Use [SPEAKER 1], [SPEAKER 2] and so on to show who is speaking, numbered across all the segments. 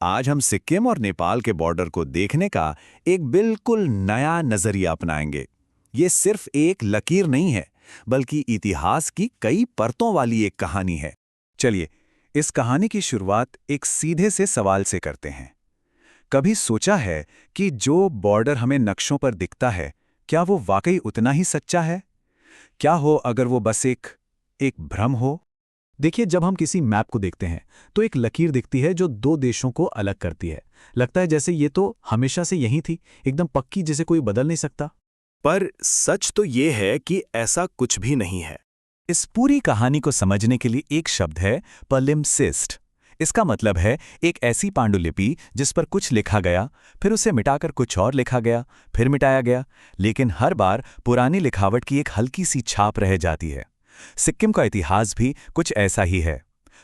[SPEAKER 1] आज हम सिक्किम और नेपाल के बॉर्डर को देखने का एक बिल्कुल नया नजरिया अपनाएंगे। ये सिर्फ एक लकीर नहीं है, बल्कि इतिहास की कई परतों वाली एक कहानी है। चलिए, इस कहानी की शुरुआत एक सीधे से सवाल से करते हैं। कभी सोचा है कि जो बॉर्डर हमें नक्शों पर दिखता है, क्या वो वाकई उतना ही सच्चा है? क्या हो अगर वो बस एक भ्रम हो?
[SPEAKER 2] देखिए, जब हम किसी मैप को देखते हैं तो एक लकीर दिखती है जो दो देशों को अलग करती है। लगता है जैसे ये तो हमेशा से यही थी, एकदम पक्की, जिसे कोई बदल नहीं सकता।
[SPEAKER 1] पर सच तो ये है कि ऐसा कुछ भी नहीं है। इस पूरी कहानी को समझने के लिए एक शब्द है, पलिम्पसिस्ट। इसका मतलब है एक ऐसी पांडुलिपि जिस पर कुछ लिखा गया, फिर उसे मिटाकर कुछ और लिखा गया, फिर मिटाया गया, लेकिन हर बार पुरानी लिखावट की एक हल्की सी छाप रह जाती है। सिक्किम का इतिहास भी कुछ ऐसा ही है।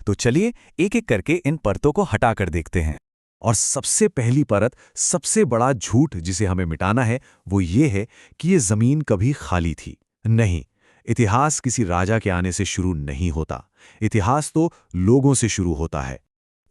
[SPEAKER 1] तो चलिए एक एक करके इन परतों को हटाकर देखते हैं।
[SPEAKER 3] और सबसे पहली परत, सबसे बड़ा झूठ जिसे हमें मिटाना है, वो ये है कि ये जमीन कभी खाली थी। नहीं, इतिहास किसी राजा के आने से शुरू नहीं होता। इतिहास तो लोगों से शुरू होता है।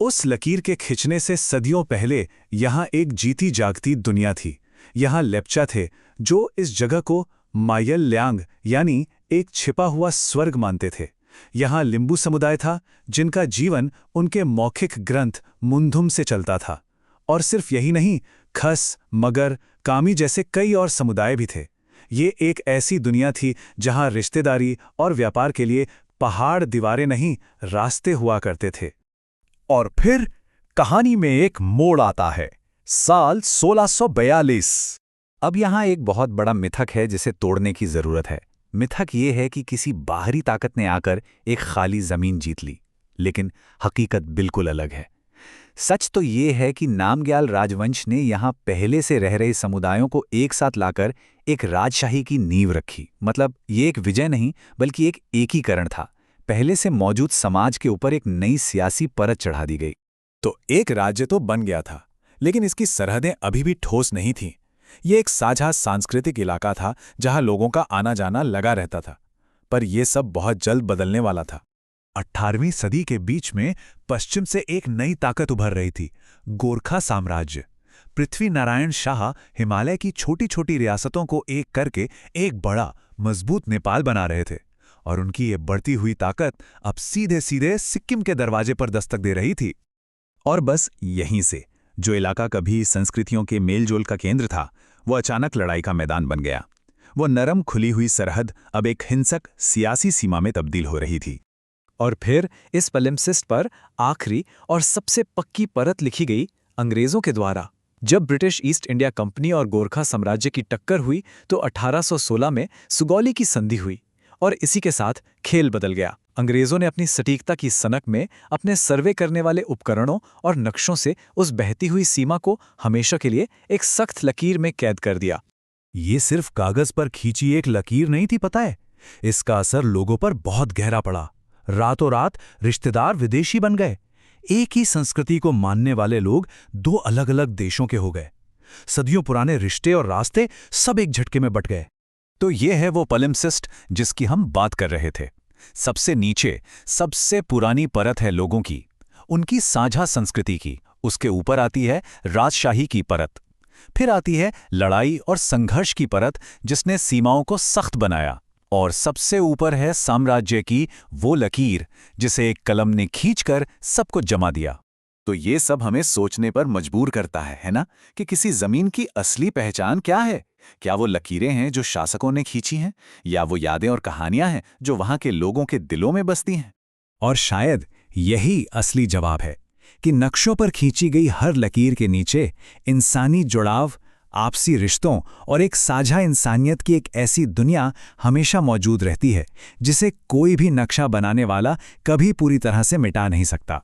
[SPEAKER 2] उस लकीर के खिंचने से सदियों पहले यहाँ एक जीती जागती दुनिया थी। यहाँ लेप्चा थे जो इस जगह को मायल ल्यांग यानी एक छिपा हुआ स्वर्ग मानते थे। यहाँ लिंबू समुदाय था जिनका जीवन उनके मौखिक ग्रंथ मुंधुम से चलता था। और सिर्फ यही नहीं, खस, मगर, कामी जैसे कई और समुदाय भी थे। ये एक ऐसी दुनिया थी जहाँ रिश्तेदारी और व्यापार के लिए पहाड़ दीवारें नहीं, रास्ते हुआ करते थे।
[SPEAKER 3] और फिर कहानी में एक मोड़ आता है, साल 1642।
[SPEAKER 4] अब यहाँ एक बहुत बड़ा मिथक है जिसे तोड़ने की जरूरत है। मिथक ये है कि किसी बाहरी ताकत ने आकर एक खाली जमीन जीत ली, लेकिन हकीकत बिल्कुल अलग है। सच तो ये है कि नामग्याल राजवंश ने यहाँ पहले से रह रहे समुदायों को एक साथ लाकर एक राजशाही की नींव रखी। मतलब ये एक विजय नहीं, बल्कि एक एकीकरण था। पहले से मौजूद समाज के ऊपर एक नई सियासी परत चढ़ा दी गई।
[SPEAKER 1] तो एक राज्य तो बन गया था, लेकिन इसकी सरहदें अभी भी ठोस नहीं थीं। ये एक साझा सांस्कृतिक इलाका था जहां लोगों का आना जाना लगा रहता था। पर यह सब बहुत जल्द बदलने वाला था।
[SPEAKER 3] 18वीं सदी के बीच में पश्चिम से एक नई ताकत उभर रही थी, गोरखा साम्राज्य। पृथ्वी नारायण शाह हिमालय की छोटी छोटी रियासतों को एक करके एक बड़ा मजबूत नेपाल बना रहे थे। और उनकी ये बढ़ती हुई ताकत अब सीधे सीधे सिक्किम के दरवाजे पर दस्तक दे रही थी।
[SPEAKER 1] और बस यहीं से जो इलाका कभी संस्कृतियों के मेलजोल का केंद्र था, वो अचानक लड़ाई का मैदान बन गया। वो नरम खुली हुई सरहद अब एक हिंसक सियासी सीमा में तब्दील हो रही थी।
[SPEAKER 2] और फिर इस पलिम्पसिस्ट पर आखिरी और सबसे पक्की परत लिखी गई अंग्रेजों के द्वारा। जब ब्रिटिश ईस्ट इंडिया कंपनी और गोरखा साम्राज्य की टक्कर हुई तो 1816 में सुगौली की संधि हुई, और इसी के साथ खेल बदल गया। अंग्रेजों ने अपनी सटीकता की सनक में अपने सर्वे करने वाले उपकरणों और नक्शों से उस बहती हुई सीमा को हमेशा के लिए एक सख्त लकीर में कैद कर दिया।
[SPEAKER 3] ये सिर्फ कागज पर खींची एक लकीर नहीं थी, पता है, इसका असर लोगों पर बहुत गहरा पड़ा। रातों रात रिश्तेदार विदेशी बन गए। एक ही संस्कृति को मानने वाले लोग दो अलग अलग देशों के हो गए। सदियों पुराने रिश्ते और रास्ते सब एक झटके में बट गए।
[SPEAKER 1] तो ये है वो पलिम्पसिस्ट जिसकी हम बात कर रहे थे। सबसे नीचे सबसे पुरानी परत है लोगों की, उनकी साझा संस्कृति की। उसके ऊपर आती है राजशाही की परत। फिर आती है लड़ाई और संघर्ष की परत जिसने सीमाओं को सख्त बनाया। और सबसे ऊपर है साम्राज्य की वो लकीर जिसे एक कलम ने खींचकर सबको जमा दिया। तो ये सब हमें सोचने पर मजबूर करता है ना, कि किसी जमीन की असली पहचान क्या है? क्या वो लकीरें हैं जो शासकों ने खींची हैं, या वो यादें और कहानियां हैं जो वहां के लोगों के दिलों में बसती हैं?
[SPEAKER 3] और शायद यही असली जवाब है कि नक्शों पर खींची गई हर लकीर के नीचे इंसानी जुड़ाव, आपसी रिश्तों और एक साझा इंसानियत की एक ऐसी दुनिया हमेशा मौजूद रहती है जिसे कोई भी नक्शा बनाने वाला कभी पूरी तरह से मिटा नहीं सकता।